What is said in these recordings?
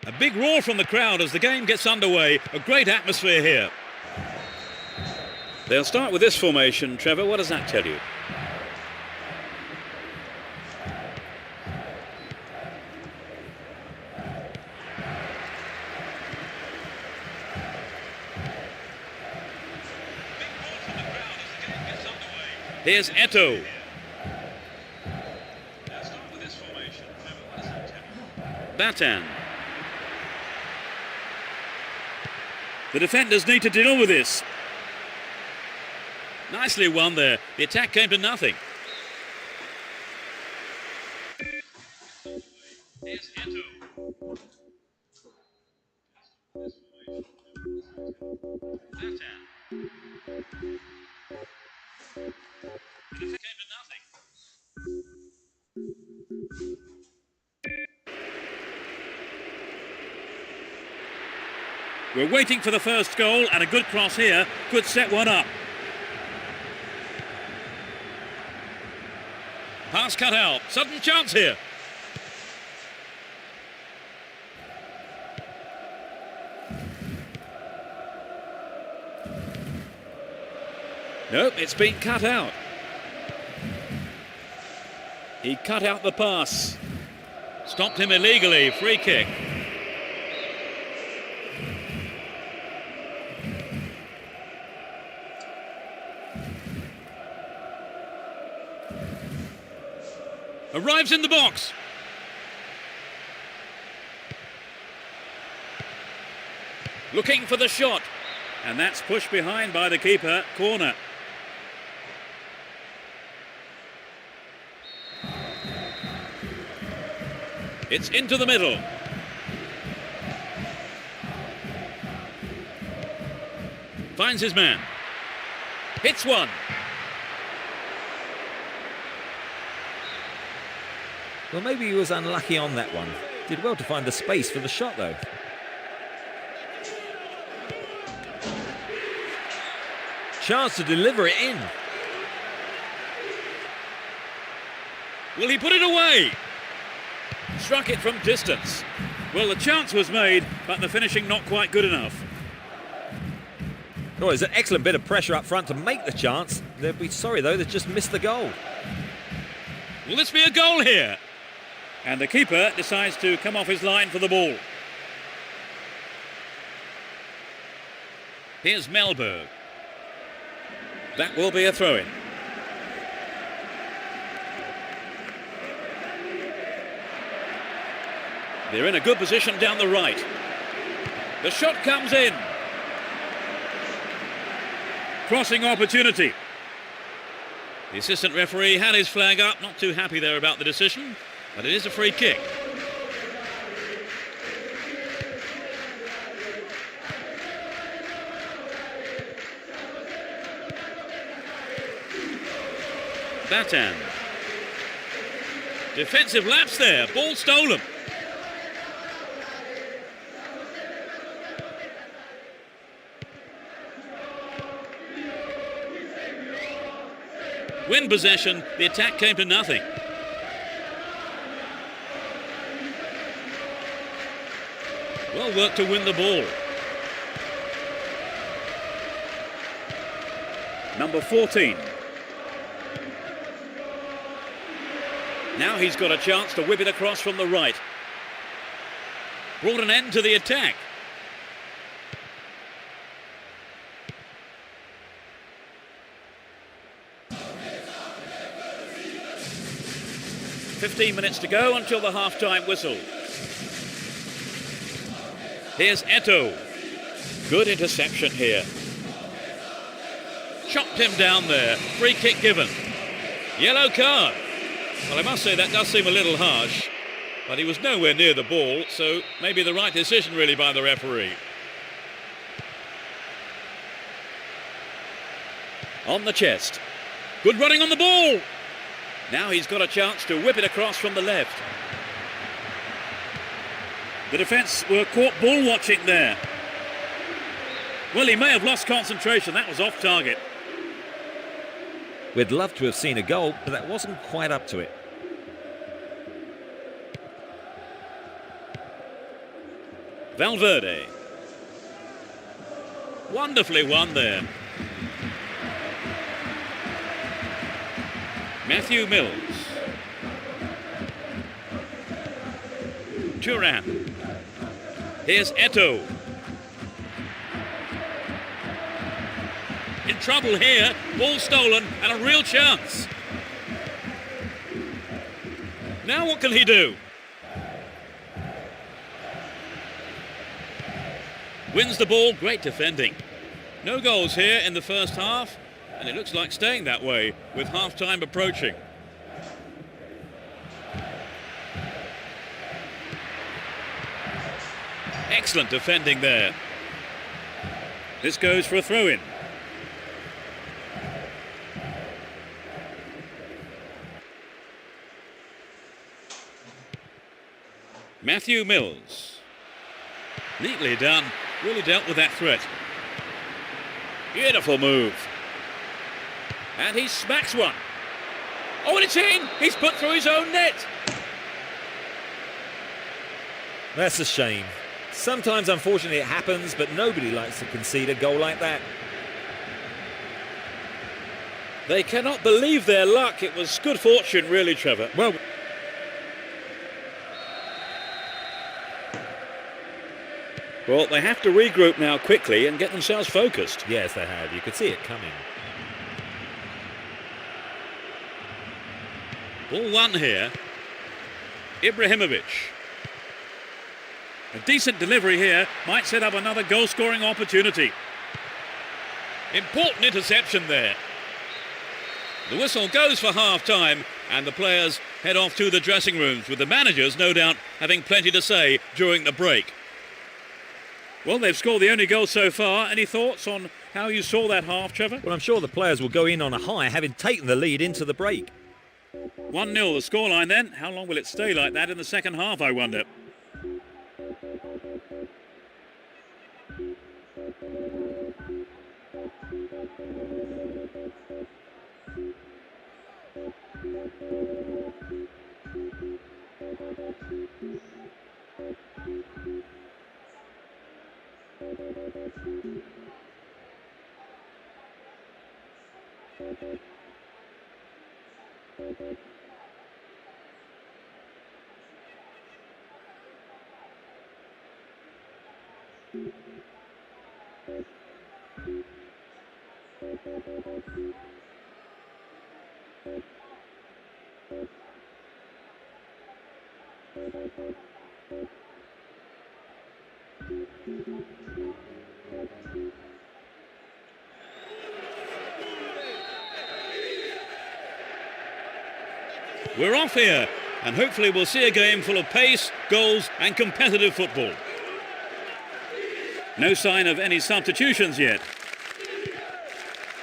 A big roar from the crowd as the game gets underway. A great atmosphere here. They'll start with this formation. Trevor, what does that tell you? Here's Eto'o. Batan. The defenders need to deal with this. Nicely won there. The attack came to nothing. Here's Eto'o. Batan. The attack came to nothing. We're waiting for the first goal, and a good cross here could set one up. Pass cut out. Sudden chance here. Nope, it's been cut out. He cut out the pass. Stopped him illegally. Free kick. Arrives in the box. Looking for the shot. And that's pushed behind by the keeper. Corner. It's into the middle. Finds his man. Hits one. Well, maybe he was unlucky on that one. Did well to find the space for the shot, though. Chance to deliver it in. Will he put it away? Struck it from distance. Well, the chance was made, but the finishing not quite good enough. Oh, there's an excellent bit of pressure up front to make the chance. They'll be sorry, though, they've just missed the goal. Will this be a goal here? And the keeper decides to come off his line for the ball. Here's Melberg. That will be a throw-in. They're in a good position down the right. The shot comes in. Crossing opportunity. The assistant referee had his flag up, not too happy there about the decision, but it is a free kick. Batan. Defensive lapse there, ball stolen. Win possession, the attack came to nothing. Well worked to win the ball. Number 14. Now he's got a chance to whip it across from the right. Brought an end to the attack. "15 minutes to go until the half-time whistle. Here's Eto'o. Good interception here. Chopped him down there. Free kick given. Yellow card. Well, I must say that does seem a little harsh, but he was nowhere near the ball, so maybe the right decision really by the referee. On the chest. Good running on the ball. Now he's got a chance to whip it across from the left. The defence were caught ball watching there. Well, he may have lost concentration. That was off target. We'd love to have seen a goal, but that wasn't quite up to it. Valverde. Wonderfully won there. Matthew Mills. Turan. Here's Eto'o. In trouble here, ball stolen and a real chance. Now what can he do? Wins the ball, great defending. No goals here in the first half, and it looks like staying that way with half-time approaching. Excellent defending there. This goes for a throw-in. Matthew Mills. Neatly done. Really dealt with that threat. Beautiful move. And he smacks one. Oh, and it's in! He's put through his own net. That's a shame. Sometimes, unfortunately, it happens, but nobody likes to concede a goal like that. They cannot believe their luck. It was good fortune, really, Trevor. Well, they have to regroup now quickly and get themselves focused. Yes, they have. You could see it coming. Ball one here. Ibrahimovic. A decent delivery here might set up another goal-scoring opportunity. Important interception there. The whistle goes for half-time and the players head off to the dressing rooms, with the managers, no doubt, having plenty to say during the break. Well, they've scored the only goal so far. Any thoughts on how you saw that half, Trevor? Well, I'm sure the players will go in on a high, having taken the lead into the break. 1-0 the scoreline then. How long will it stay like that in the second half, I wonder? We're off here, and hopefully we'll see a game full of pace, goals and competitive football. No sign of any substitutions yet.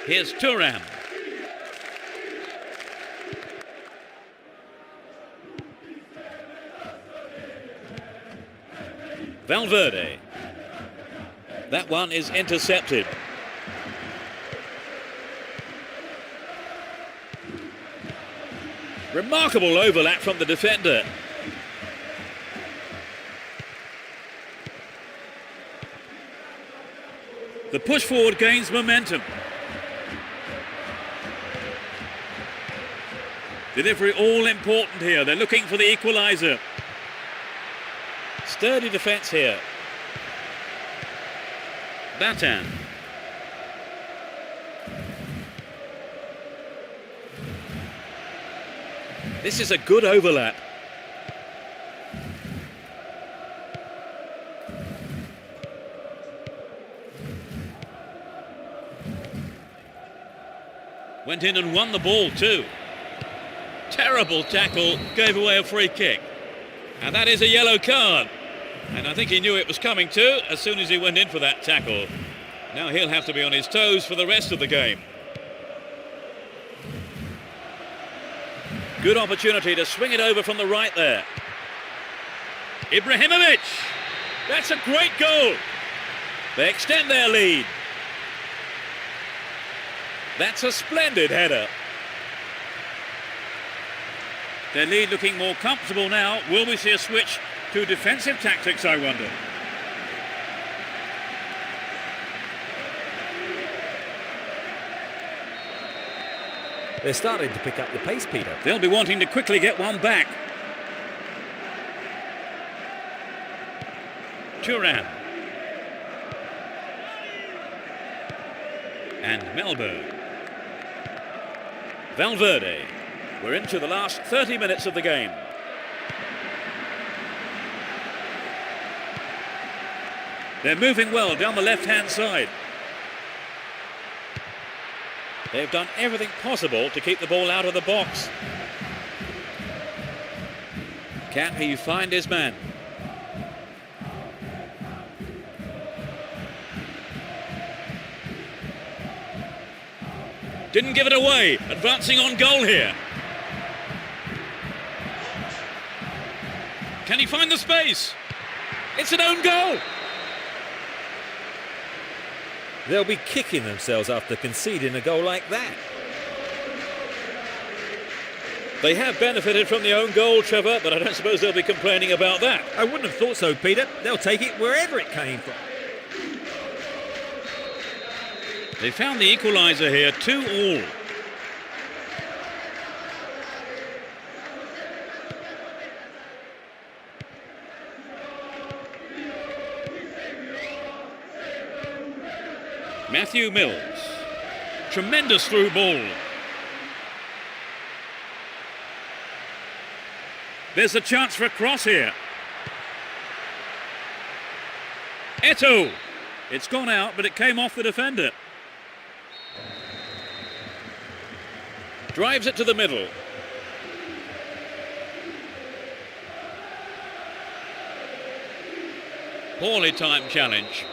Here's Thuram. Valverde. That one is intercepted. Remarkable overlap from the defender. The push forward gains momentum. Delivery all important here. They're looking for the equaliser. Sturdy defence here. Batan. This is a good overlap. Went in and won the ball too. Terrible tackle, gave away a free kick. And that is a yellow card. And I think he knew it was coming too as soon as he went in for that tackle. Now he'll have to be on his toes for the rest of the game. Good opportunity to swing it over from the right there. Ibrahimovic! That's a great goal! They extend their lead. That's a splendid header. Their lead looking more comfortable now. Will we see a switch to defensive tactics, I wonder? They're starting to pick up the pace, Peter. They'll be wanting to quickly get one back. Thuram. And Melbo. Valverde. We're into the last 30 minutes of the game. They're moving well down the left-hand side. They've done everything possible to keep the ball out of the box. Can he find his man? Didn't give it away. Advancing on goal here. Can he find the space? It's an own goal. They'll be kicking themselves after conceding a goal like that. They have benefited from the own goal, Trevor, but I don't suppose they'll be complaining about that. I wouldn't have thought so, Peter. They'll take it wherever it came from. They found the equaliser here, 2-2. Matthew Mills. Tremendous through ball. There's a chance for a cross here. Eto'o. It's gone out, but it came off the defender. Drives it to the middle. Poorly timed challenge.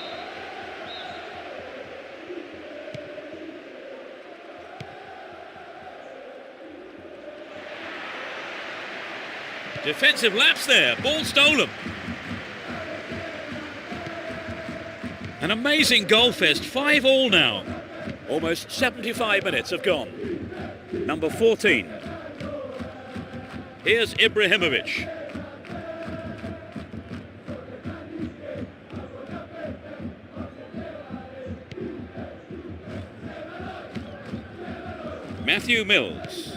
Defensive lapse there, ball stolen. An amazing goal fest, 5-5 now. Almost 75 minutes have gone. Number 14. Here's Ibrahimovic. Matthew Mills.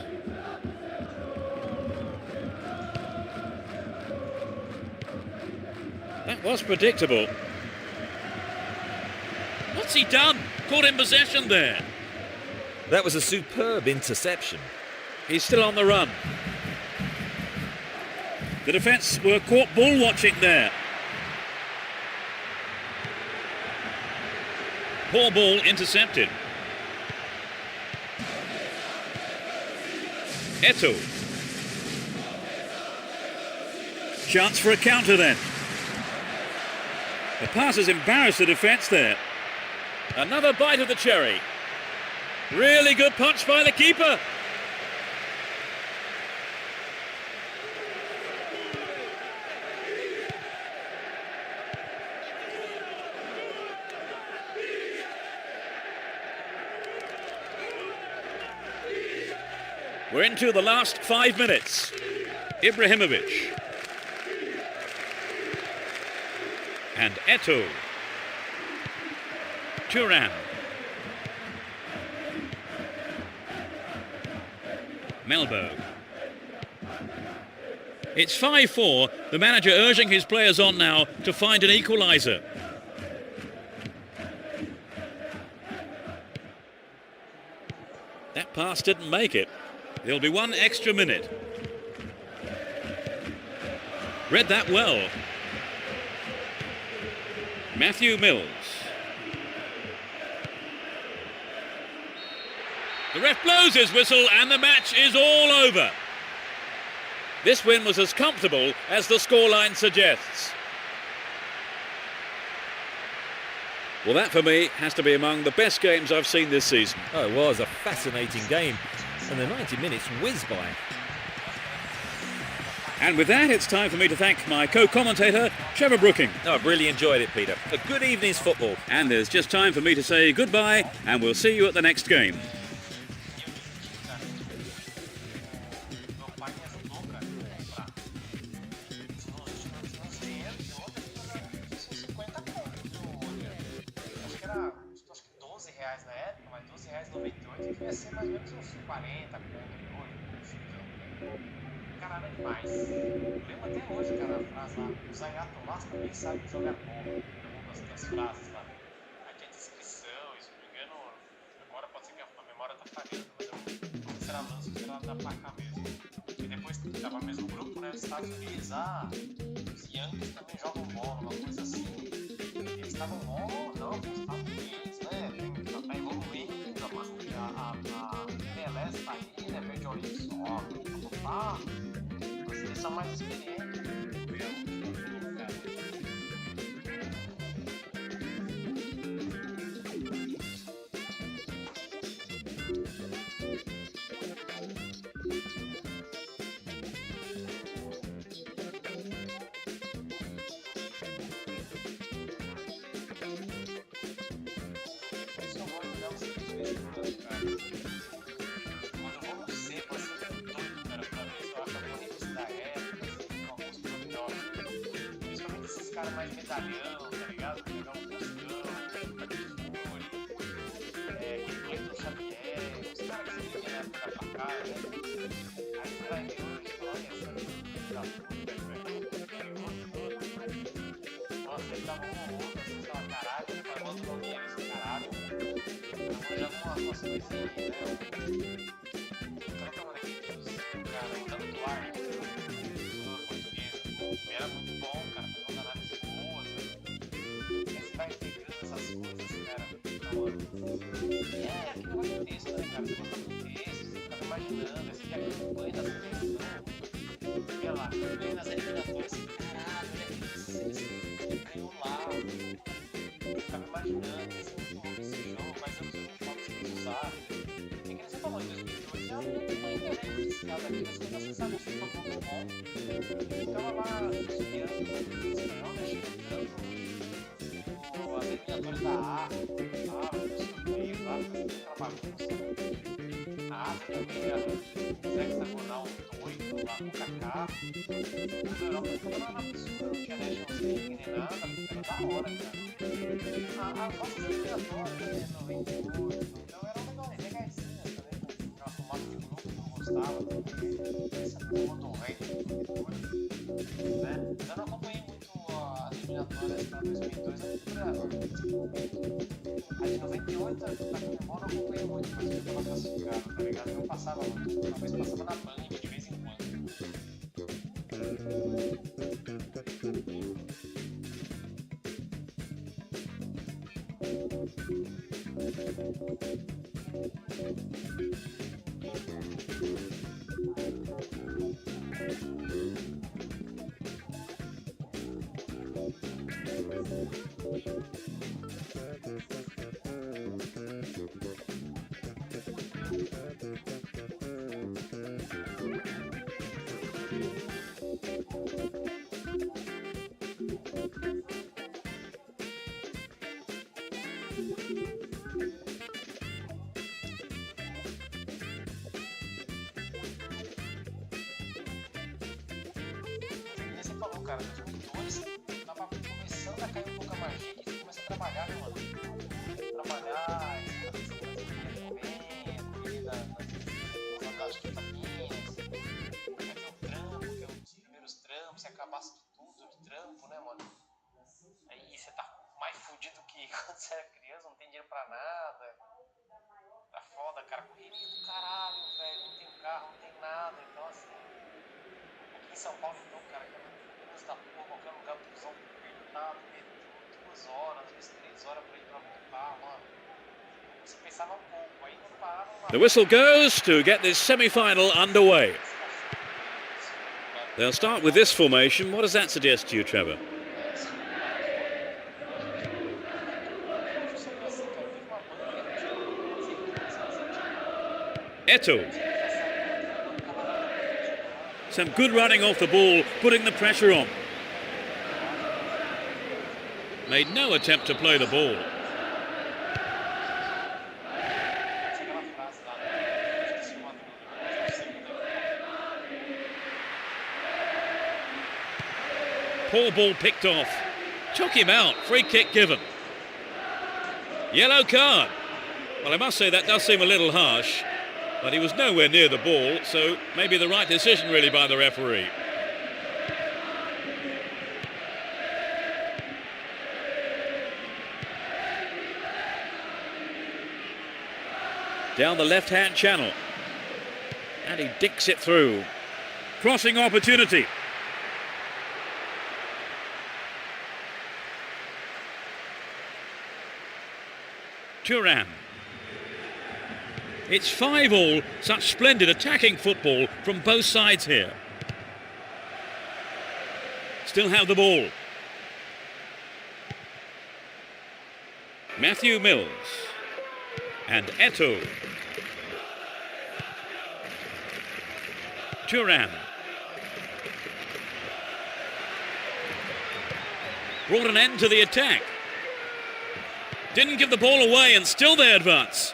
That was predictable. What's he done? Caught in possession there. That was a superb interception. He's still on the run. The defence were caught ball watching there. Poor ball intercepted. Eto'o. Chance for a counter then. The pass has embarrassed the defence there. Another bite of the cherry. Really good punch by the keeper. We're into the last 5 minutes. Ibrahimovic. And Eto'o. Turan. Melberg. It's 5-4, the manager urging his players on now to find an equaliser. That pass didn't make it. There'll be 1 extra minute. Read that well. Matthew Mills. The ref blows his whistle and the match is all over. This win was as comfortable as the scoreline suggests. Well, that for me has to be among the best games I've seen this season. Oh, it was a fascinating game, and the 90 minutes whizzed by. And with that, it's time for me to thank my co-commentator, Trevor Brooking. Oh, I've really enjoyed it, Peter. A good evening's football. And there's just time for me to say goodbye, and we'll see you at the next game. Devia ser mais ou menos uns 40 conto hoje. Cara, nada demais. Eu lembro até hoje, cara, a frase lá. O Zayatolás também sabe jogar bola. Uma das frases lá. Aí tinha descrição, e se não me engano, agora pode ser que a memória tá falhando, mas eu não sei se era lance ou se era da placa mesmo. E depois tava no mesmo grupo, né? Os Estados Unidos, os Yankees também jogam bola, uma coisa assim. Eles estavam, não, os Estados Unidos, né? Tá evoluindo. A MLS tá aí, né? Verde olho só, vocês são mais experientes. Mais medalhão, tá ligado? Pegar um Moscão, Cleiton Xavier, os caras que você vê na época da placar, né? Aí você vai ver hoje, olha essa da puta, velho. Nossa, ele tava um outro, assim, sei lá, caralho, falando o nome desse caralho. Então já uma coisinha, né? Então tá uma daqueles, cara, o tanto do ar, português, era muito bom, cara, fez uma análise boa, você vai pegando essas coisas, cara, aquele negócio de texto, né, cara, você botar no texto, você fica imaginando, esse dia que eu ganho da seleção, sei lá, eu ganho nas eliminatórias, caralho, né, ganhou lá, eu ficava imaginando, esse jogo, mas eu não sei como formas que eles usaram, é que você falou em 2002, já não tem internet desse cara aqui, mas você sabe se foi bom ou bom, ficava lá, estudando, espanhol, né, chegando, as eliminatórias da África, no meio lá, aquela bagunça, a África também era os hexagonal doido lá com o Kaká, a Europa ficava lá na absurda, não tinha Nations League nem nada, era da hora, cara. As nossas eliminatórias, né, 98, então eram legaisinhas também, com aquela formato de grupo que eu não gostava, essa porra do rei, né? Eu não acompanhei muito as eliminatórias para 2002 a de 98, pra quem é bom, não acompanhei muito, mas eu tava classificado, tá ligado? Eu passava muito, talvez passava na Band de vez em quando. Você falou, cara, 2002 tava começando a cair um pouco a magia que você começa a trabalhar, né, mano? Trabalhar, nas vantagens de famílias, vai ter o trampo, ter os primeiros trampos, você acabasse de tudo de trampo, né, mano? Aí você tá mais fudido que quando você era criança, não tem dinheiro pra nada. Tá foda, cara, correria do caralho, velho, não tem carro, não tem nada, então assim. Aqui em São Paulo, então, cara, da porra, qualquer lugar, busão apertado, metrô, 2 horas, às vezes 3 horas pra ir pra voltar, mano. Você pensava pouco, aí não pararam lá. The whistle goes to get this semi-final underway. They'll start with this formation. What does that suggest to you, Trevor? Eto'o. Some good running off the ball, putting the pressure on. Made no attempt to play the ball. Poor ball picked off. Took him out. Free kick given. Yellow card. Well, I must say that does seem a little harsh. But he was nowhere near the ball, so maybe the right decision really by the referee. Down the left-hand channel. And he dinks it through. Crossing opportunity. Thuram. It's 5-5, such splendid attacking football from both sides here. Still have the ball. Matthew Mills and Eto'o. Thuram. Brought an end to the attack. Didn't give the ball away and still they advance.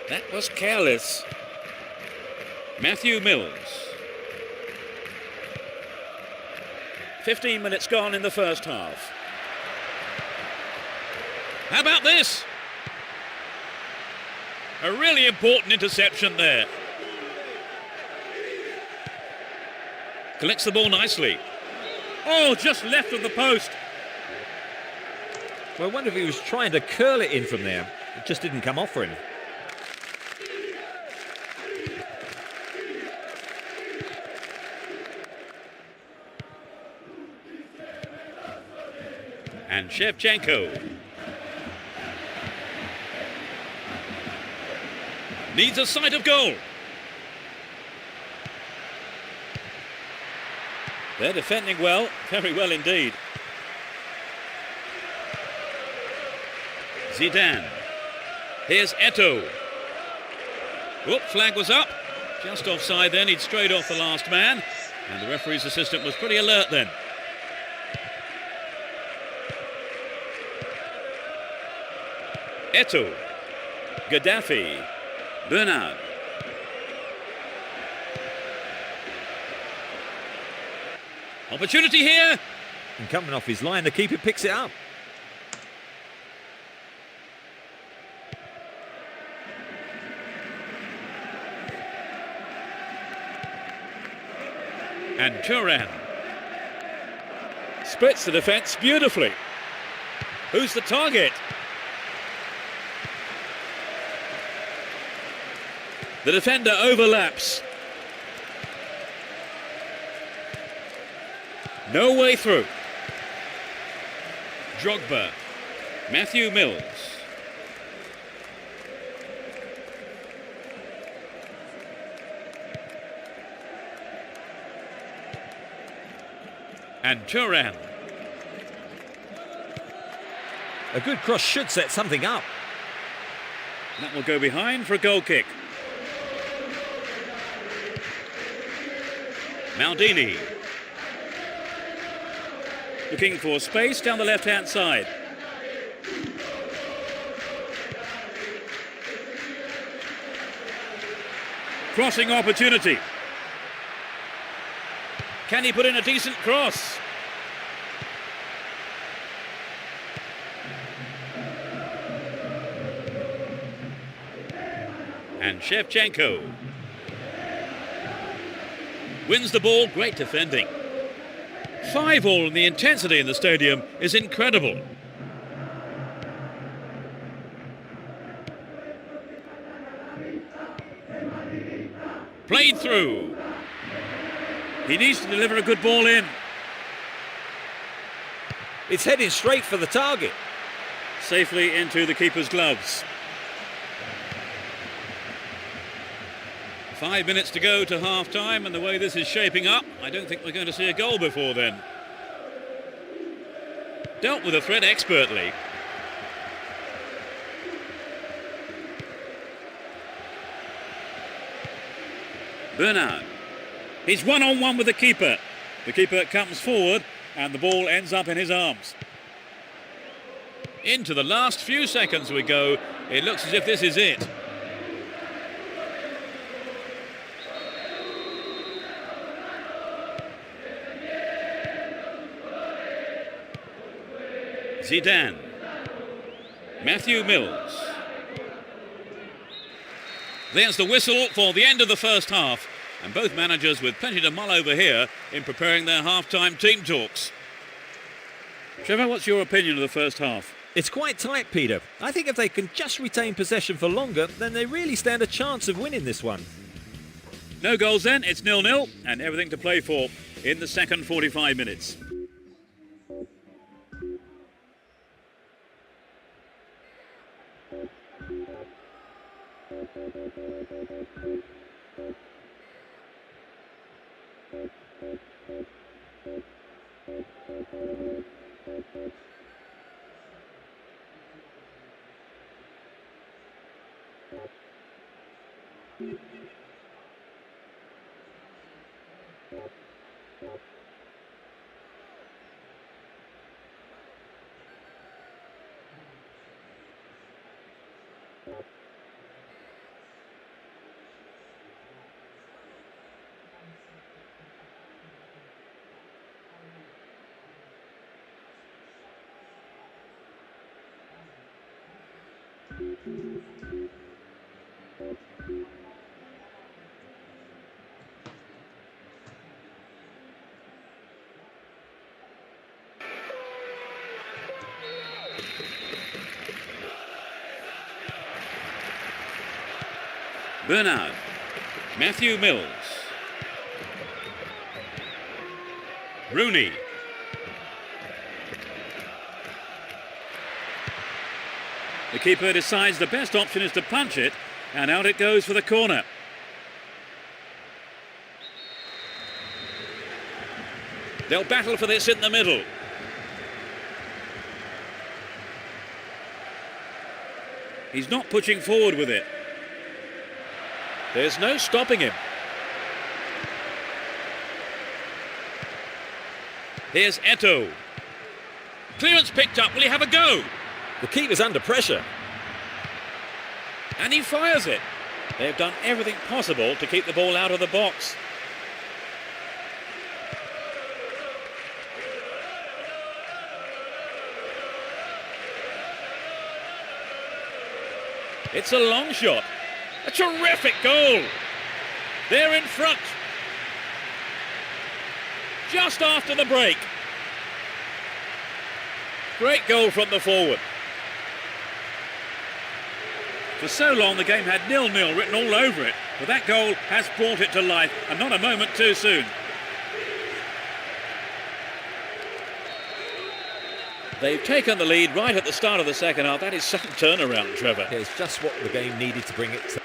That was careless. Matthew Mills. 15 minutes gone in the first half. How about this? A really important interception there. Collects the ball nicely. Oh, just left of the post. Well, I wonder if he was trying to curl it in from there. It just didn't come off for him. And Shevchenko needs a sight of goal. They're defending well, very well indeed. Zidane. Here's Eto'o. Whoop, flag was up. Just offside then, he'd strayed off the last man. And the referee's assistant was pretty alert then. Eto'o, Gaddafi, Bernard. Opportunity here. And coming off his line, the keeper picks it up. And Thuram. Splits the defence beautifully. Who's the target? The defender overlaps. No way through. Drogba. Matthew Mills. And Turan. A good cross should set something up. That will go behind for a goal kick. Maldini. Looking for space down the left-hand side. Crossing opportunity. Can he put in a decent cross? And Shevchenko wins the ball. Great defending. 5-5, and the intensity in the stadium is incredible. Played through. He needs to deliver a good ball in. It's heading straight for the target. Safely into the keeper's gloves. 5 minutes to go to half-time, and the way this is shaping up, I don't think we're going to see a goal before then. Dealt with the threat expertly. Bernard. He's one-on-one with the keeper. The keeper comes forward, and the ball ends up in his arms. Into the last few seconds we go. It looks as if this is it. Zidane. Matthew Mills. There's the whistle for the end of the first half, and both managers with plenty to mull over here in preparing their half-time team talks. Trevor, what's your opinion of the first half? It's quite tight, Peter. I think if they can just retain possession for longer, then they really stand a chance of winning this one. No goals then, it's 0-0, and everything to play for in the second 45 minutes. Bernard. Matthew Mills. Rooney. The keeper decides the best option is to punch it, and out it goes for the corner. They'll battle for this in the middle. He's not pushing forward with it. There's no stopping him. Here's Eto'o. Clearance picked up. Will he have a go? The keeper's under pressure. And he fires it. They've done everything possible to keep the ball out of the box. It's a long shot. A terrific goal. They're in front. Just after the break. Great goal from the forward. For so long the game had 0-0 written all over it, but that goal has brought it to life, and not a moment too soon. They've taken the lead right at the start of the second half. That is some turnaround, Trevor. It's just what the game needed to bring it to.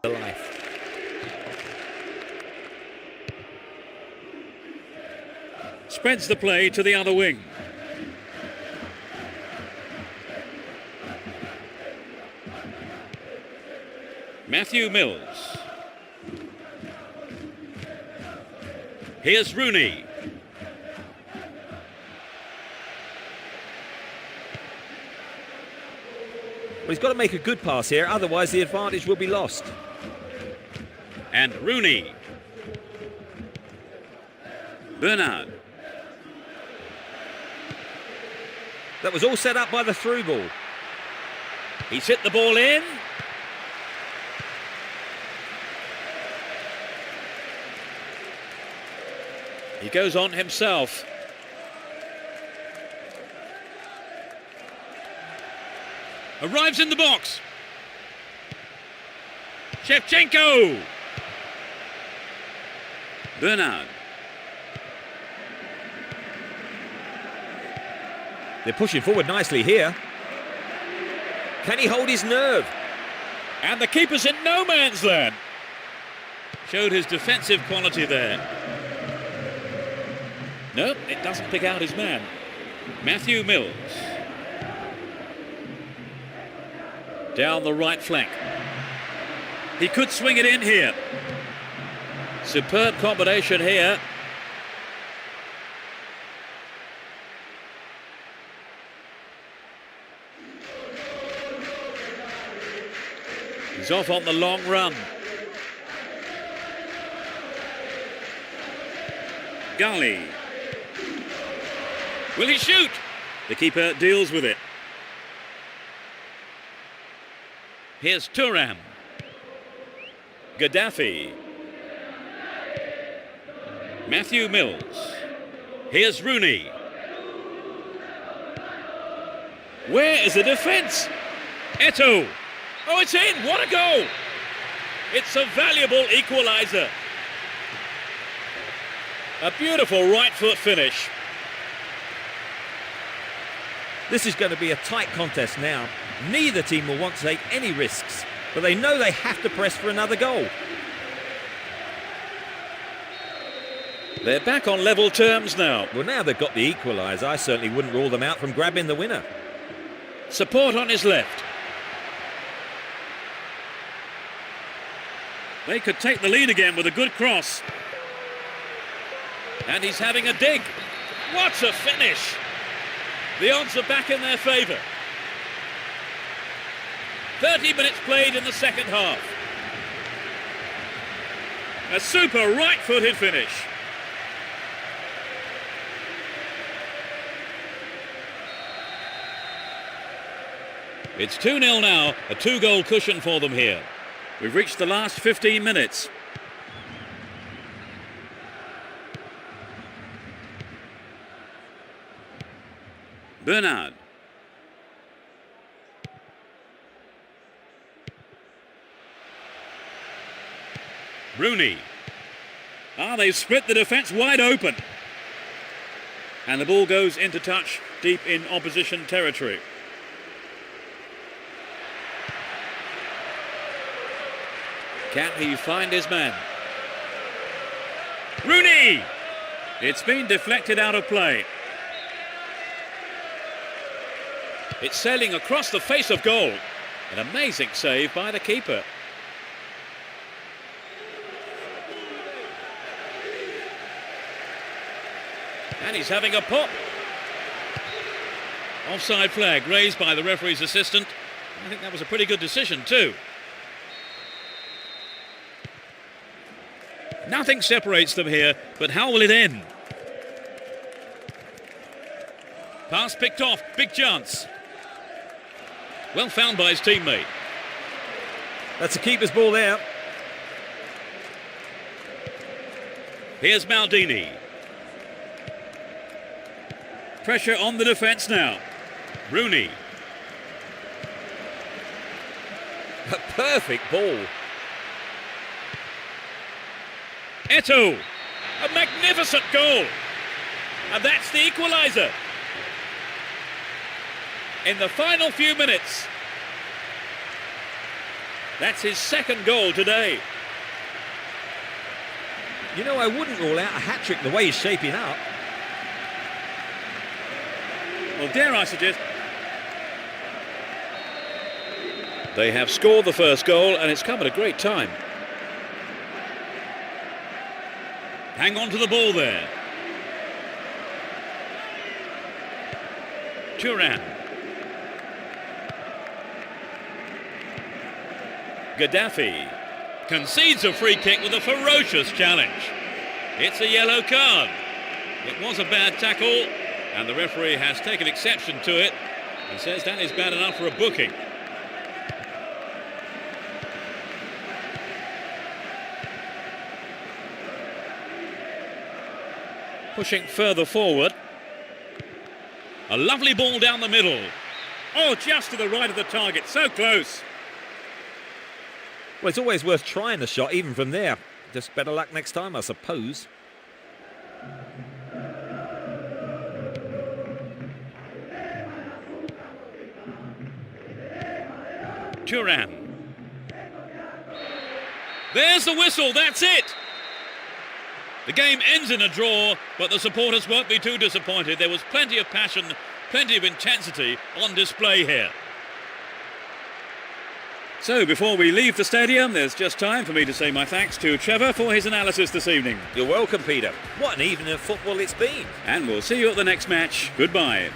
Life. Spreads the play to the other wing. Matthew Mills. Here's Rooney. Well, he's got to make a good pass here, otherwise the advantage will be lost. And Rooney. Bernard. That was all set up by the through ball. He's hit the ball in. He goes on himself. Arrives in the box. Shevchenko. Bernard. They're pushing forward nicely here. Can he hold his nerve? And the keeper's in no man's land. Showed his defensive quality there. No, it doesn't pick out his man. Matthew Mills. Down the right flank. He could swing it in here. Superb combination here. He's off on the long run. Gully. Will he shoot? The keeper deals with it. Here's Thuram. Gaddafi. Matthew Mills. Here's Rooney. Where is the defence? Eto'o. Oh, it's in. What a goal. It's a valuable equaliser. A beautiful right foot finish. This is going to be a tight contest now. Neither team will want to take any risks, but they know they have to press for another goal. They're back on level terms now. Well, now they've got the equaliser, I certainly wouldn't rule them out from grabbing the winner. Support on his left. They could take the lead again with a good cross. And he's having a dig. What a finish! The odds are back in their favour. 30 minutes played in the second half. A super right-footed finish. It's 2-0 now, a 2-goal cushion for them here. We've reached the last 15 minutes. Bernard. Rooney. They've split the defence wide open. And the ball goes into touch deep in opposition territory. Can he find his man? Rooney! It's been deflected out of play. It's sailing across the face of goal. An amazing save by the keeper. And he's having a pop. Offside flag raised by the referee's assistant. I think that was a pretty good decision too. Nothing separates them here, but how will it end? Pass picked off, big chance. Well found by his teammate. That's a keeper's ball there. Here's Maldini. Pressure on the defence now. Rooney. A perfect ball. Eto'o. A magnificent goal. And that's the equaliser. In the final few minutes. That's his second goal today. You know, I wouldn't rule out a hat-trick the way he's shaping up. Well, dare I suggest... They have scored the first goal and it's come at a great time. Hang on to the ball there. Turan. Gaddafi concedes a free kick with a ferocious challenge. It's a yellow card. It was a bad tackle and the referee has taken exception to it. He says that is bad enough for a booking. Pushing further forward. A lovely ball down the middle. Oh, just to the right of the target, so close. Well, it's always worth trying the shot, even from there. Just better luck next time, I suppose. Turan. There's the whistle, that's it. The game ends in a draw, but the supporters won't be too disappointed. There was plenty of passion, plenty of intensity on display here. So, before we leave the stadium, there's just time for me to say my thanks to Trevor for his analysis this evening. You're welcome, Peter. What an evening of football it's been. And we'll see you at the next match. Goodbye.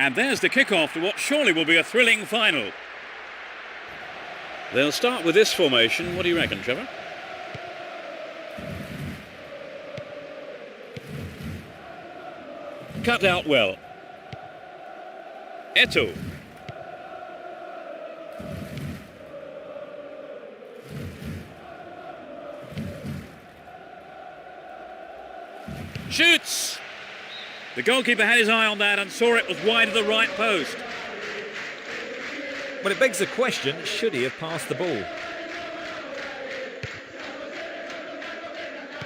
And there's the kick-off to what surely will be a thrilling final. They'll start with this formation. What do you reckon, Trevor? Cut out well. Eto'o. Shoots! The goalkeeper had his eye on that and saw it was wide of the right post. Well, it begs the question, should he have passed the ball?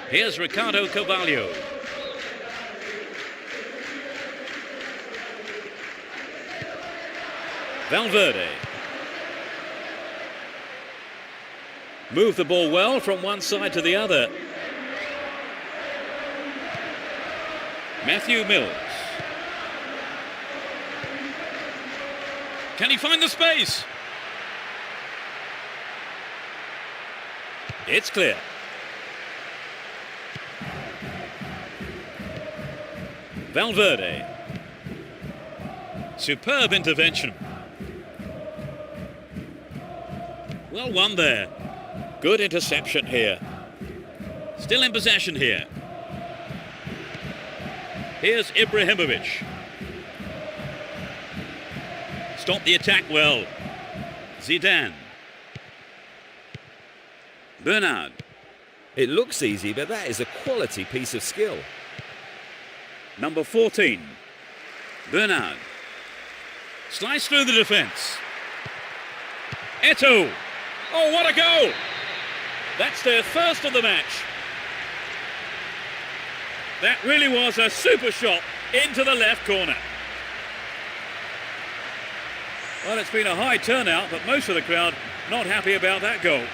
Here's Ricardo Carvalho. Valverde. Moved the ball well from one side to the other. Matthew Mills. Can he find the space? It's clear. Valverde. Superb intervention. Well won there. Good interception here. Still in possession here. Here's Ibrahimovic. Stopped the attack well. Zidane. Bernard. It looks easy, but that is a quality piece of skill. Number 14. Bernard. Sliced through the defence. Eto'o. Oh, what a goal! That's their first of the match. That really was a super shot into the left corner. Well, it's been a high turnout, but most of the crowd not happy about that goal.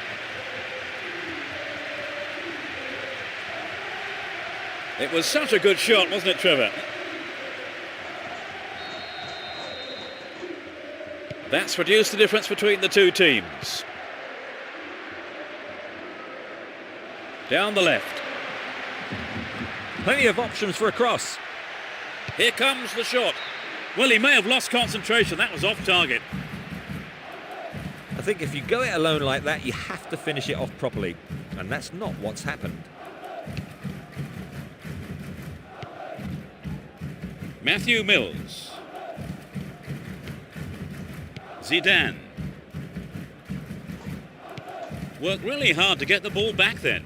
It was such a good shot, wasn't it, Trevor? That's reduced the difference between the two teams. Down the left. Plenty of options for a cross. Here comes the shot. Well, he may have lost concentration. That was off target. I think if you go it alone like that, you have to finish it off properly. And that's not what's happened. Matthew Mills. Zidane. Worked really hard to get the ball back then.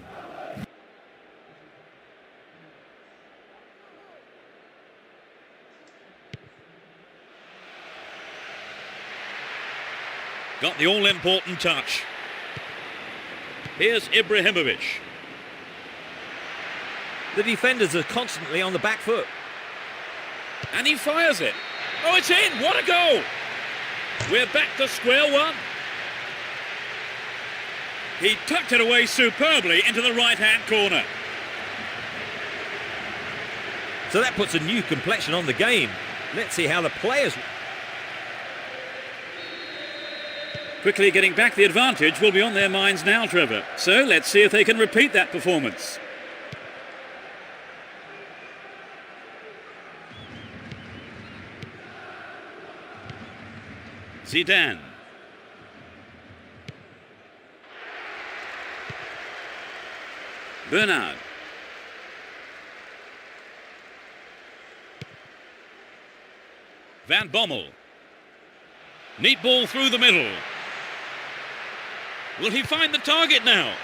Got the all-important touch. Here's Ibrahimovic. The defenders are constantly on the back foot. And he fires it. Oh, it's in! What a goal! We're back to square one. He tucked it away superbly into the right-hand corner. So that puts a new complexion on the game. Let's see how the players... Quickly getting back the advantage will be on their minds now, Trevor. So let's see if they can repeat that performance. Zidane. Bernard. Van Bommel. Neat ball through the middle. Will he find the target now?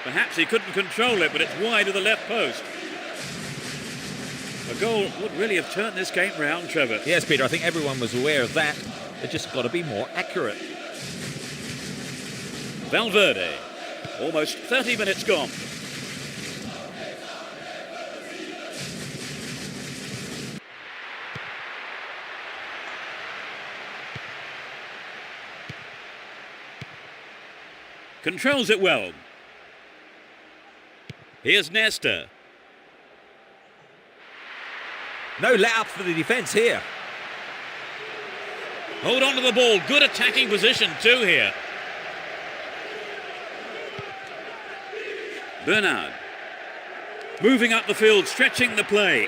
Perhaps he couldn't control it, but it's wide of the left post. A goal would really have turned this game round, Trevor. Yes, Peter, I think everyone was aware of that. They've just got to be more accurate. Valverde. Almost 30 minutes gone. Controls it well. Here's Nesta. No let-up for the defence here. Hold on to the ball. Good attacking position too here. Bernard. Moving up the field, stretching the play.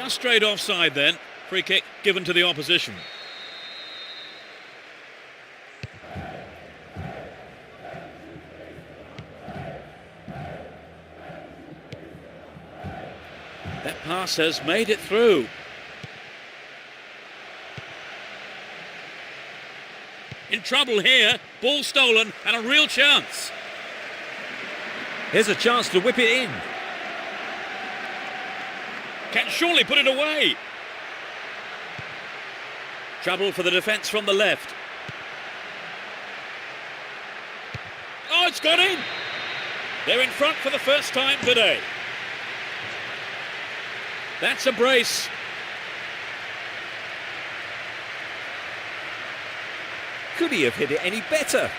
Just straight offside then. Free kick given to the opposition. That pass has made it through. In trouble here, ball stolen and a real chance. Here's a chance to whip it in. Can surely put it away. Trouble for the defence from the left. Oh, it's got in. They're in front for the first time today. That's a brace. Could he have hit it any better?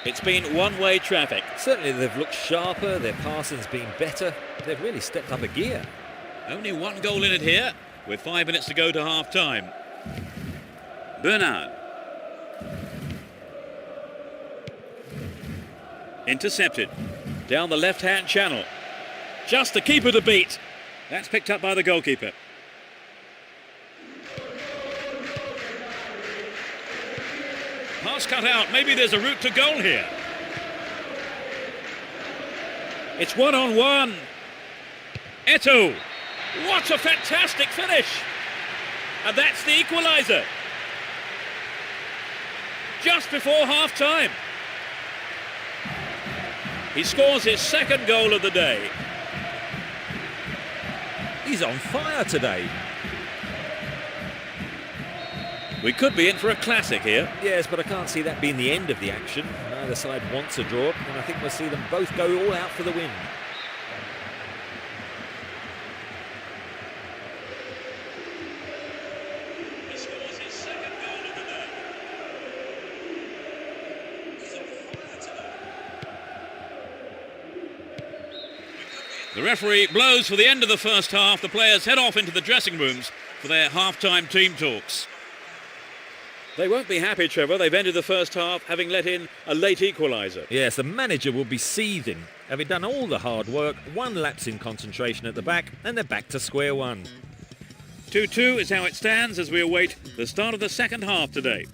It's been one-way traffic. Certainly they've looked sharper, their passing's been better. They've really stepped up a gear. Only one goal in it here, with 5 minutes to go to half-time. Bernard. Intercepted. Down the left-hand channel. Just the keeper to beat. That's picked up by the goalkeeper. Pass cut out. Maybe there's a route to goal here. It's one-on-one. Eto'o. What a fantastic finish. And that's the equaliser. Just before half-time. He scores his second goal of the day. He's on fire today. We could be in for a classic here. Yes, but I can't see that being the end of the action. Neither side wants a draw, and I think we'll see them both go all out for the win. He scores his second goal of the day. He's on fire today. The referee blows for the end of the first half. The players head off into the dressing rooms for their half-time team talks. They won't be happy, Trevor. They've ended the first half having let in a late equaliser. Yes, the manager will be seething. Having done all the hard work, one lapse in concentration at the back, and they're back to square one. 2-2 is how it stands as we await the start of the second half today.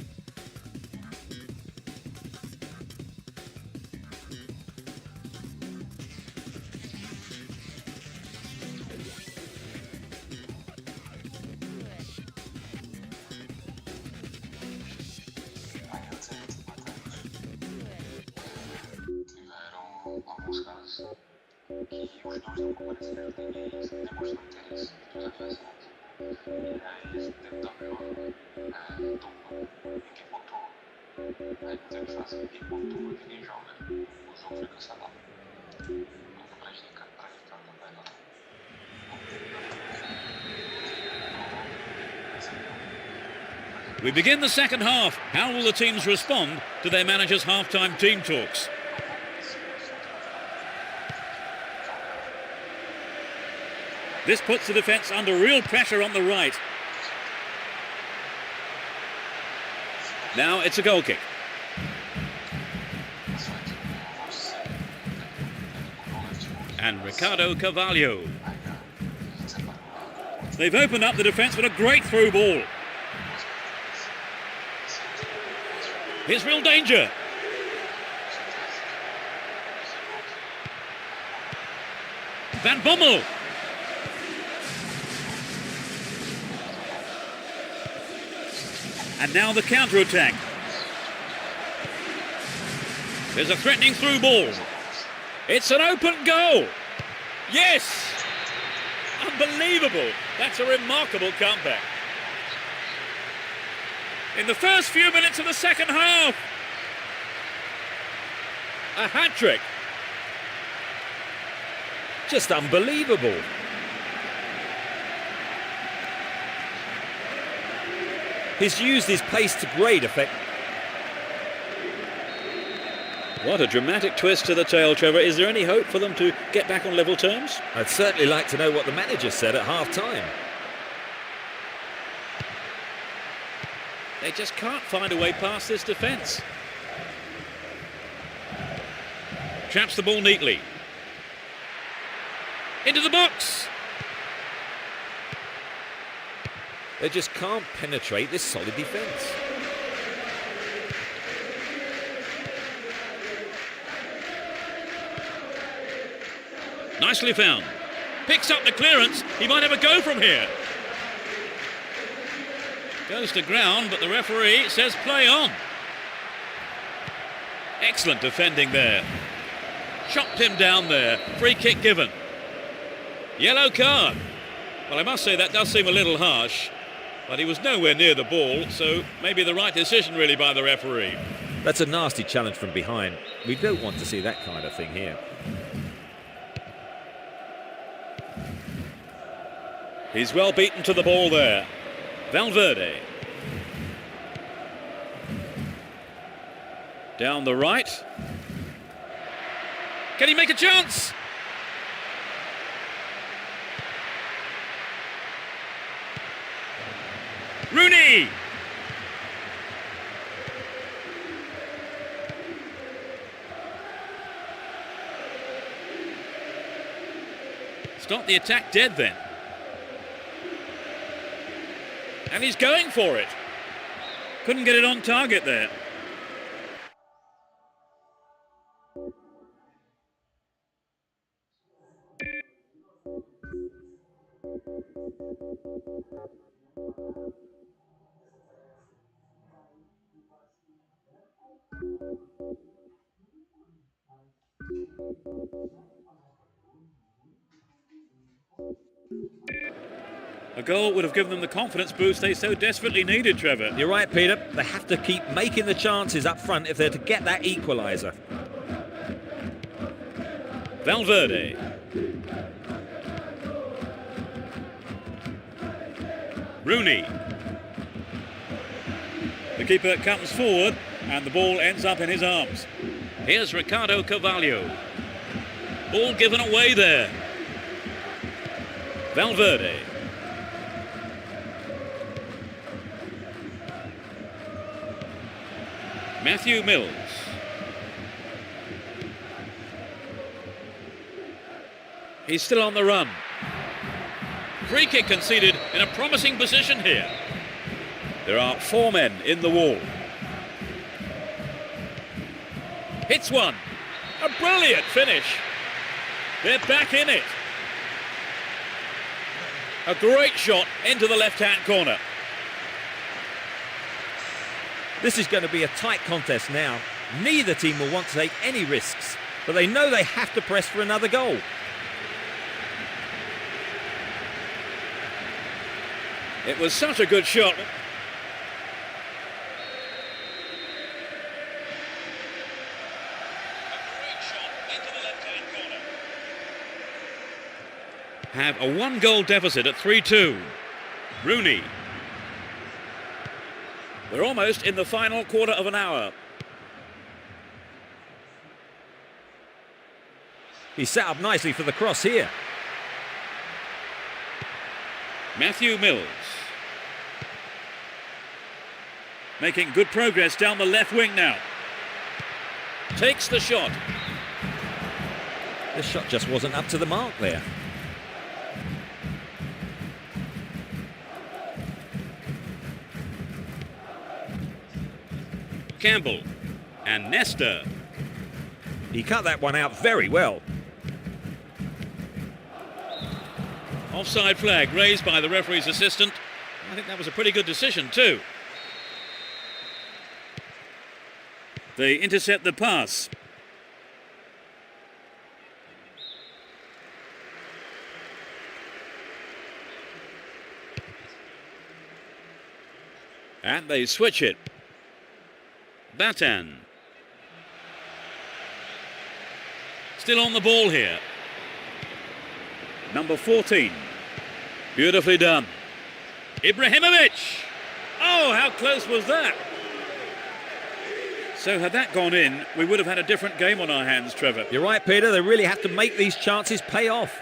Alguns casos que os dois não compareceram, ninguém demonstrou interesse dos adversários. E aí eles tentam melhor dupla, ninguém pontuou. Aí não tem o que fazer, ninguém pontua, ninguém joga. O jogo fica cancelado. Não prejudica também não. We begin the second half. How will the teams respond to their manager's half-time team talks? This puts the defence under real pressure on the right. Now it's a goal kick. And Ricardo Carvalho. They've opened up the defence with a great through ball. Here's real danger. Van Bommel. And now the counter-attack. There's a threatening through ball. It's an open goal. Yes! Unbelievable. That's a remarkable comeback. In the first few minutes of the second half. A hat-trick. Just unbelievable. He's used his pace to great effect. What a dramatic twist to the tale, Trevor. Is there any hope for them to get back on level terms? I'd certainly like to know what the manager said at half-time. They just can't find a way past this defence. Traps the ball neatly. Into the box. They just can't penetrate this solid defence. Nicely found. Picks up the clearance. He might have a go from here. Goes to ground, but the referee says play on. Excellent defending there. Chopped him down there. Free kick given. Yellow card. Well, I must say that does seem a little harsh, but he was nowhere near the ball, so maybe the right decision really by the referee. That's a nasty challenge from behind. We don't want to see that kind of thing here. He's well beaten to the ball there. Valverde. Down the right. Can he make a chance? Rooney! Stop the attack dead then. And he's going for it. Couldn't get it on target there. A goal would have given them the confidence boost they so desperately needed, Trevor. You're right, Peter. They have to keep making the chances up front if they're to get that equaliser. Valverde. Rooney. The keeper comes forward and the ball ends up in his arms. Here's Ricardo Carvalho. Ball given away there. Valverde. Matthew Mills. He's still on the run. Free kick conceded in a promising position here. There are 4 men in the wall. Hits one. A brilliant finish. They're back in it. A great shot into the left-hand corner. This is going to be a tight contest now. Neither team will want to take any risks, but they know they have to press for another goal. It was such a good shot. Have a 1-goal deficit at 3-2. Rooney. We're almost in the final quarter of an hour. He's set up nicely for the cross here. Matthew Mills. Making good progress down the left wing now. Takes the shot. The shot just wasn't up to the mark there. Campbell and Nesta. He cut that one out very well. Offside flag raised by the referee's assistant. I think that was a pretty good decision too. They intercept the pass. And they switch it. Batan. Still on the ball here. Number 14. Beautifully done. Ibrahimovic. Oh, how close was that? So had that gone in, we would have had a different game on our hands, Trevor. You're right, Peter. They really have to make these chances pay off.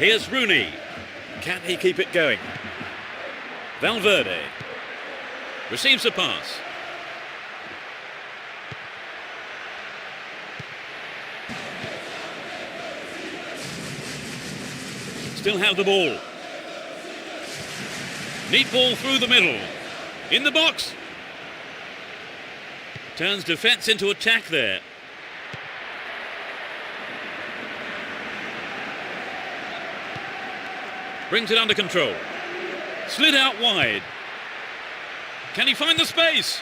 Here's Rooney. Can he keep it going? Valverde receives the pass. Still have the ball. Neat ball through the middle. In the box. Turns defence into attack there. Brings it under control. Slid out wide. Can he find the space?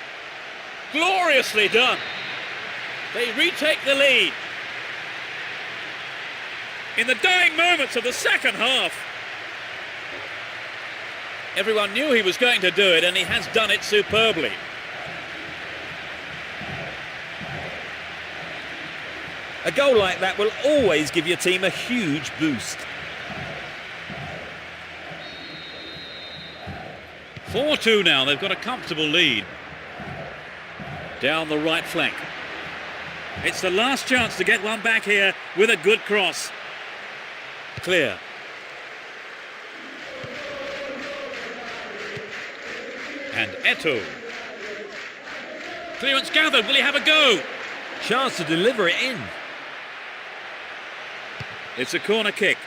Gloriously done. They retake the lead. In the dying moments of the second half. Everyone knew he was going to do it, and he has done it superbly. A goal like that will always give your team a huge boost. 4-2 now, they've got a comfortable lead. Down the right flank. It's the last chance to get one back here with a good cross. Clear. And Eto'o. Clearance gathered, will he have a go? Chance to deliver it in. It's a corner kick.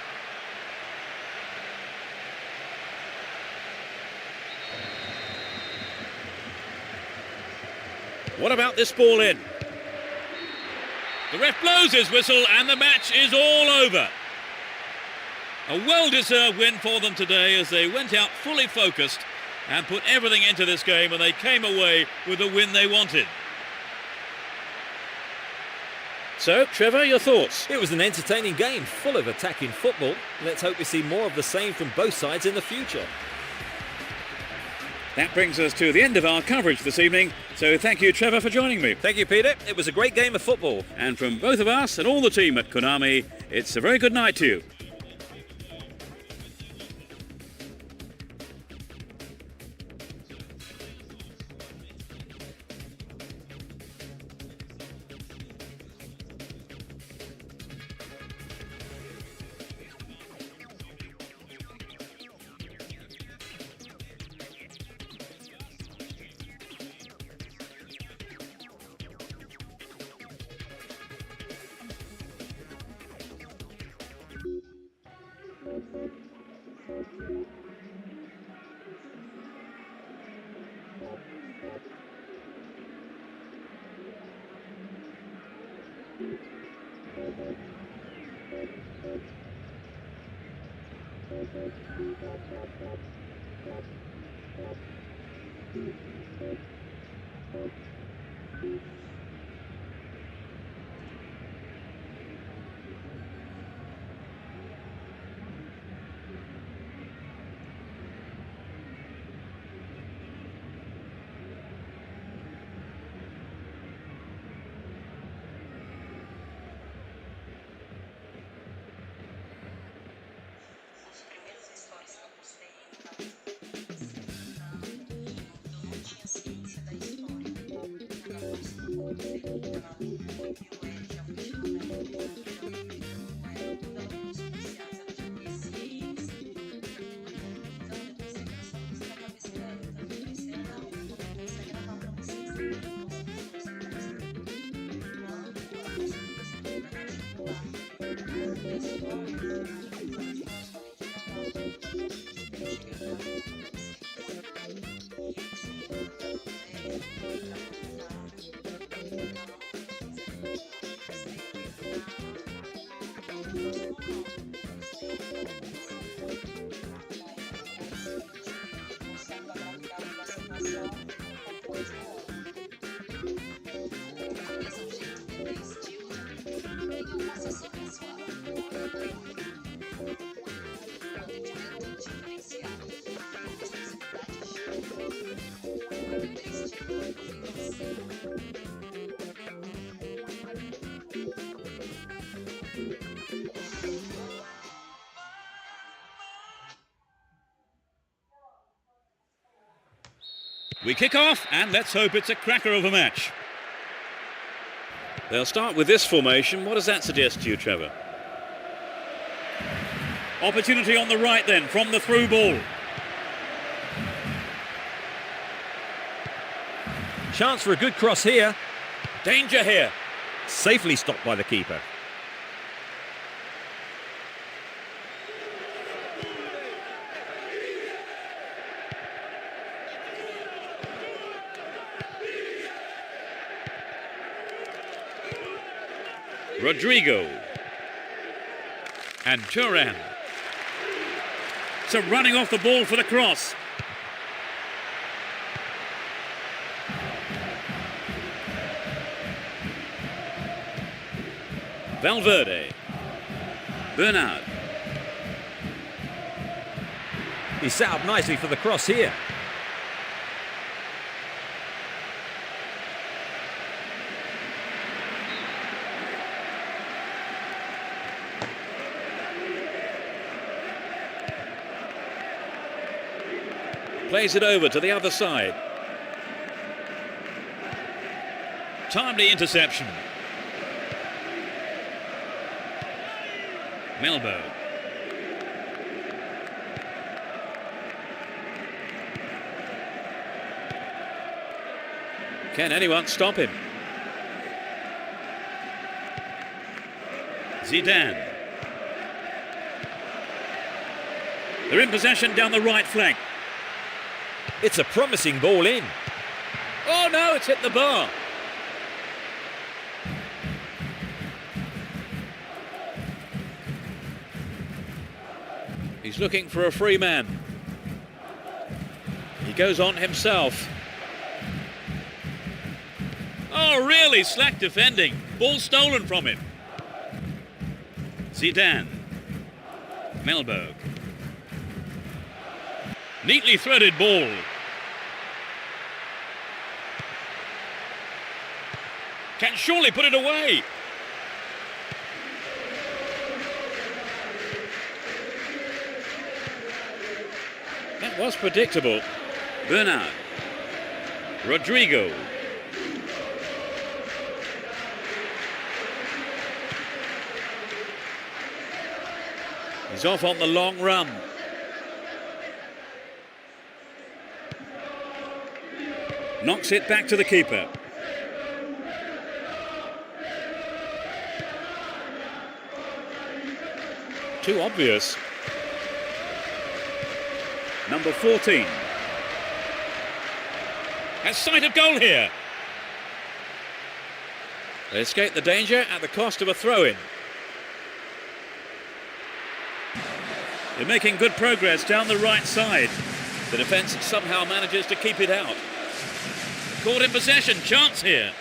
What about this ball in? The ref blows his whistle and the match is all over. A well-deserved win for them today as they went out fully focused and put everything into this game, and they came away with the win they wanted. So, Trevor, your thoughts? It was an entertaining game, full of attacking football. Let's hope we see more of the same from both sides in the future. That brings us to the end of our coverage this evening. So thank you, Trevor, for joining me. Thank you, Peter. It was a great game of football. And from both of us and all the team at Konami, it's a very good night to you. We kick off, and let's hope it's a cracker of a match. They'll start with this formation. What does that suggest to you, Trevor? Opportunity on the right then from the through ball. Chance for a good cross here. Danger here. Safely stopped by the keeper. Rodrigo. And Turan. So running off the ball for the cross. Valverde. Bernard. He's set up nicely for the cross here. Plays it over to the other side. Timely interception. Melbo. Can anyone stop him? Zidane. They're in possession down the right flank. It's a promising ball in. Oh no, it's hit the bar. He's looking for a free man. He goes on himself. Oh, really slack defending. Ball stolen from him. Zidane. Melberg. Neatly threaded ball. Can surely put it away. That was predictable. Bernard. Rodrigo. He's off on the long run. Knocks it back to the keeper. Too obvious. Number 14. Has sight of goal here. They escape the danger at the cost of a throw-in. They're making good progress down the right side. The defence somehow manages to keep it out. Caught in possession, chance here.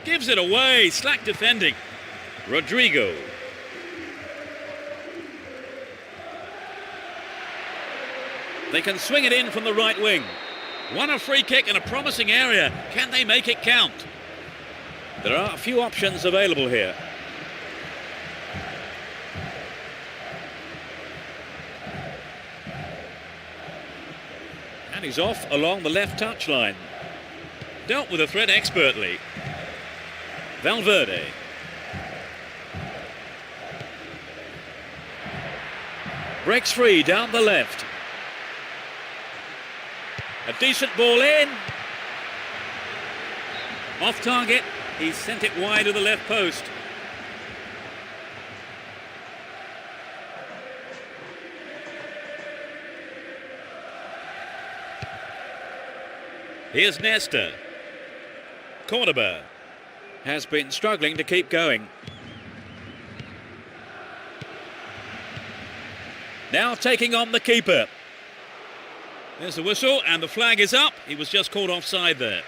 Gives it away, slack defending. Rodrigo. They can swing it in from the right wing. Won a free kick in a promising area. Can they make it count? There are a few options available here. And he's off along the left touchline. Dealt with the threat expertly. Valverde. Breaks free down the left. A decent ball in. Off target. He's sent it wide of the left post. Here's Nesta. Cordoba has been struggling to keep going. Now taking on the keeper. There's the whistle and the flag is up. He was just caught offside there.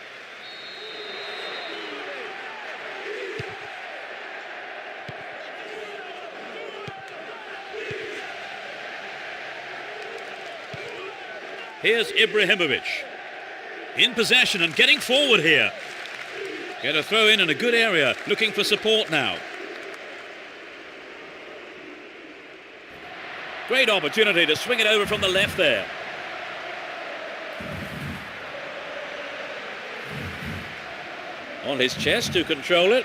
Here's Ibrahimovic. In possession and getting forward here. Get a throw in a good area, looking for support now. Great opportunity to swing it over from the left there. On his chest to control it.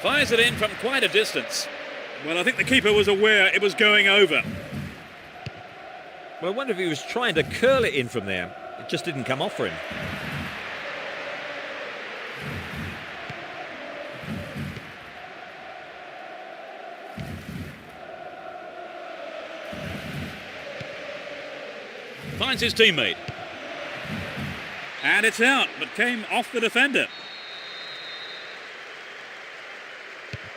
Fires it in from quite a distance. Well, I think the keeper was aware it was going over. Well, I wonder if he was trying to curl it in from there. It just didn't come off for him. Finds his teammate. And it's out, but came off the defender.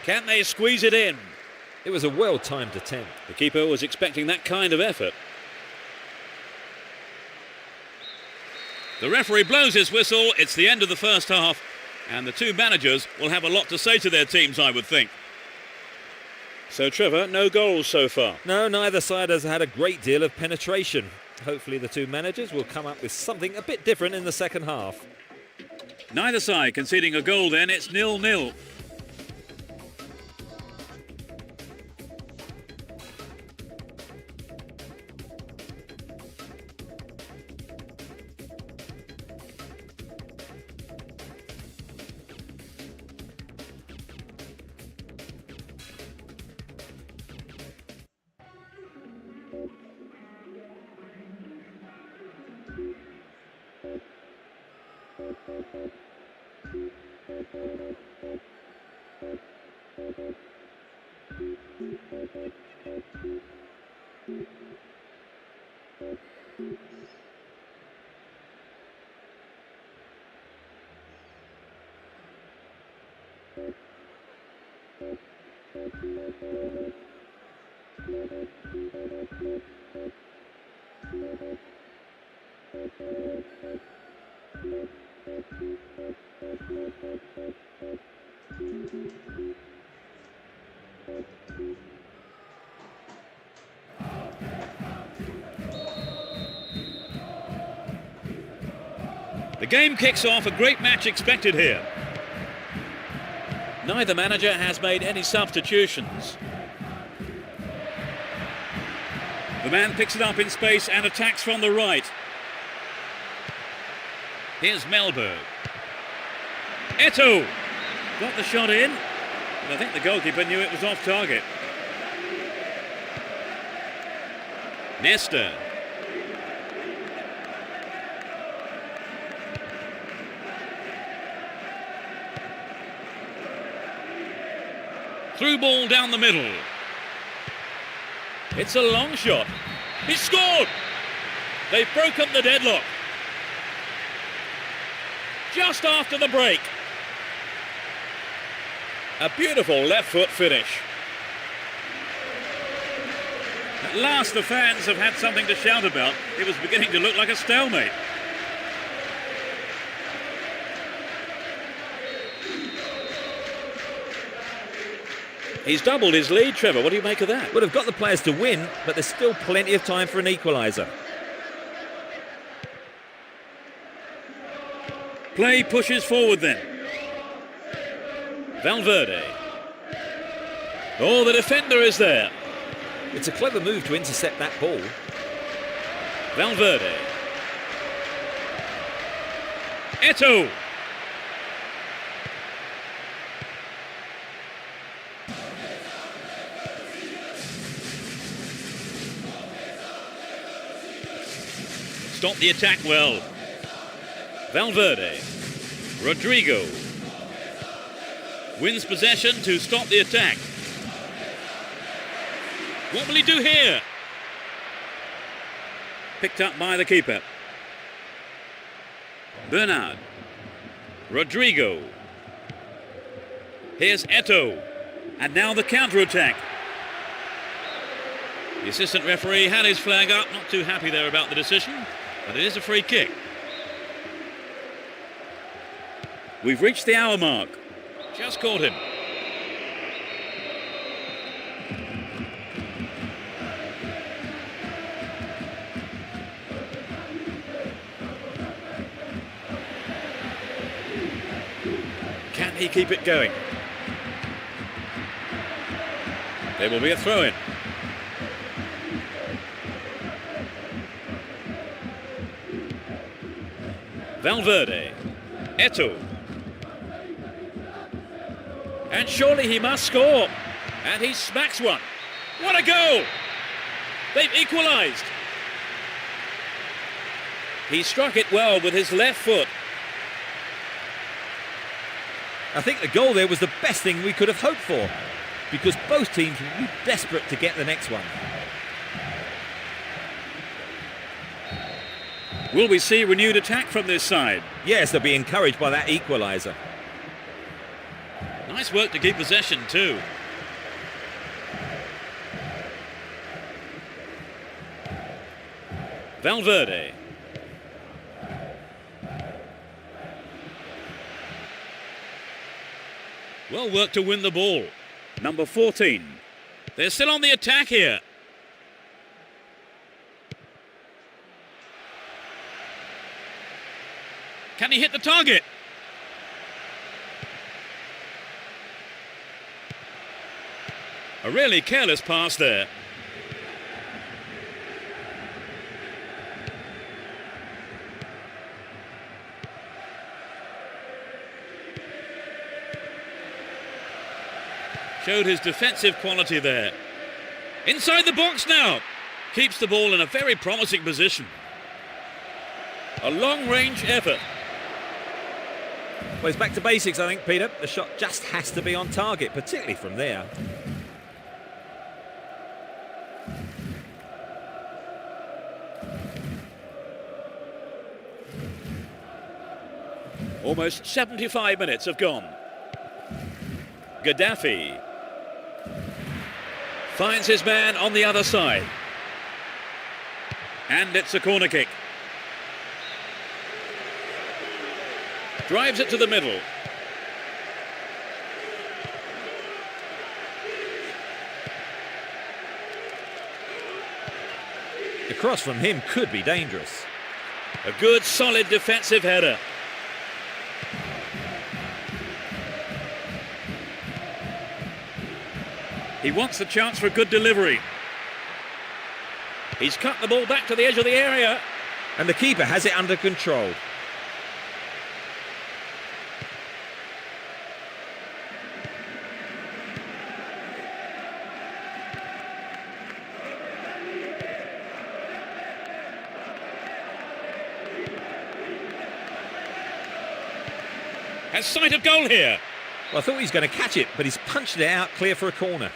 Can they squeeze it in? It was a well-timed attempt. The keeper was expecting that kind of effort. The referee blows his whistle. It's the end of the first half, and the two managers will have a lot to say to their teams, I would think. So, Trevor, no goals so far. No, neither side has had a great deal of penetration. Hopefully the two managers will come up with something a bit different in the second half. Neither side conceding a goal then. It's 0-0. The game kicks off, a great match expected here. Neither manager has made any substitutions. The man picks it up in space and attacks from the right. Here's Melberg. Eto'o got the shot in, but I think the goalkeeper knew it was off target. Nesta. Through ball down the middle. It's a long shot. He scored! They've broken the deadlock. Just after the break. A beautiful left foot finish. At last the fans have had something to shout about. It was beginning to look like a stalemate. He's doubled his lead, Trevor. What do you make of that? Would have got the players to win, but there's still plenty of time for an equaliser. Play pushes forward then. Valverde. Oh, the defender is there. It's a clever move to intercept that ball. Valverde. Eto'o. Stop the attack well. Valverde. Rodrigo. Wins possession to stop the attack. What will he do here? Picked up by the keeper. Bernard. Rodrigo. Here's Eto'o. And now the counter-attack. The assistant referee had his flag up. Not too happy there about the decision, but it is a free kick. We've reached the hour mark. Just caught him. Can he keep it going? There will be a throw-in. Valverde. Eto'o. And surely he must score. And he smacks one. What a goal! They've equalised. He struck it well with his left foot. I think the goal there was the best thing we could have hoped for, because both teams will be desperate to get the next one. Will we see renewed attack from this side? Yes, they'll be encouraged by that equaliser. Nice work to keep possession too. Valverde. Well worked to win the ball. Number 14. They're still on the attack here. Can he hit the target? A really careless pass there. Showed his defensive quality there. Inside the box now. Keeps the ball in a very promising position. A long-range effort. Well, it's back to basics, I think, Peter. The shot just has to be on target, particularly from there. Almost 75 minutes have gone. Gaddafi finds his man on the other side. And it's a corner kick. Drives it to the middle. The cross from him could be dangerous. A good, solid defensive header. He wants the chance for a good delivery. He's cut the ball back to the edge of the area. And the keeper has it under control. Has sight of goal here. Well, I thought he was going to catch it, but he's punched it out clear for a corner.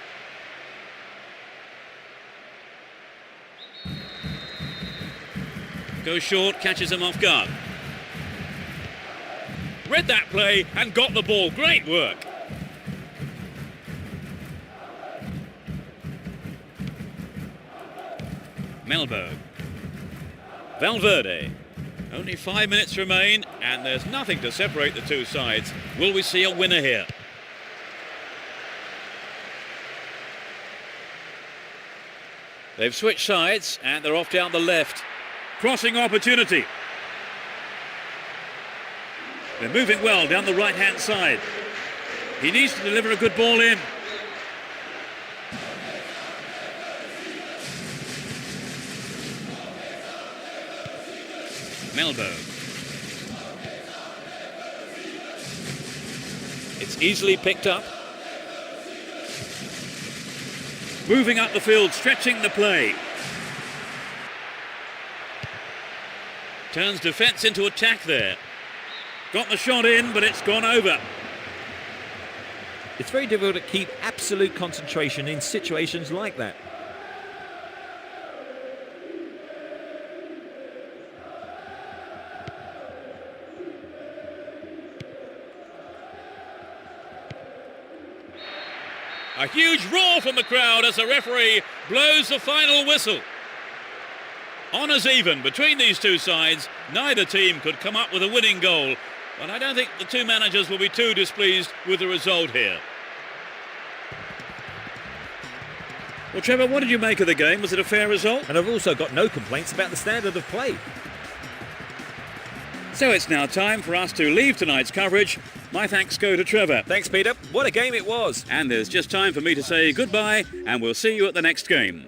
Goes short, catches him off guard. Read that play and got the ball. Great work. Melberg. Valverde. Only 5 minutes remain and there's nothing to separate the two sides. Will we see a winner here? They've switched sides and they're off down the left. Crossing opportunity. They're moving well down the right-hand side. He needs to deliver a good ball in. Melberg. It's easily picked up. Moving up the field, stretching the play. Turns defence into attack there. Got the shot in, but it's gone over. It's very difficult to keep absolute concentration in situations like that. A huge roar from the crowd as the referee blows the final whistle. Honours even between these two sides. Neither team could come up with a winning goal, but I don't think the two managers will be too displeased with the result here. Well, Trevor, what did you make of the game? Was it a fair result? And I've also got no complaints about the standard of play. So it's now time for us to leave tonight's coverage. My thanks go to Trevor. Thanks, Peter. What a game it was. And there's just time for me to say goodbye, and we'll see you at the next game.